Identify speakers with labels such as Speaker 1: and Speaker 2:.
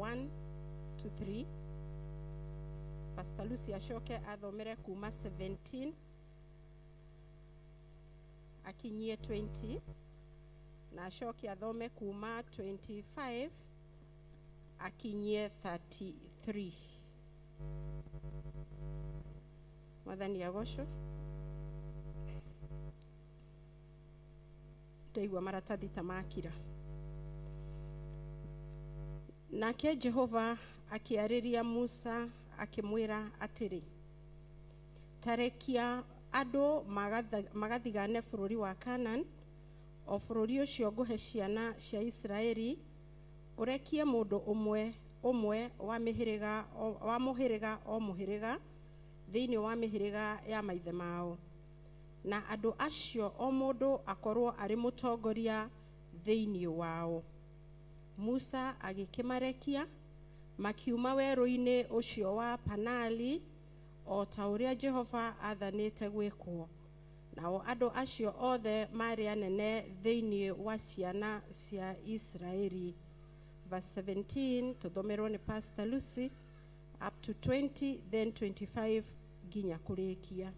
Speaker 1: 1 to 3. Pastor Lucy Ashoke athomere kuma 17 akinyie 20, na Ashoke athome kuma 25 akinyie 33. Mwathani agocwo. Ndaigua maratathi tamakira. Nake Jehova akiariria Musa akimwira atiri, tarekia ando magathigane bururi wa Canaan, o bururi ucio nguhe ciana cia Israeli, urekie mundu umwe wa mihiriga o muhiriga thiini wa mihiriga ya maithe mao, na andu acio o mundu akorwo ari mutongoria thiini wao. Musa agikimarekia makiuma weru-ini ucio wa Panali, o ta uria Jehova athanite gwikwo. Nao andu acio othe mari anene thiini wa ciana cia Israeli. Verse 17 tuthomerwo ni Pastor Lucy up to 20, then 25 ginya kurikia.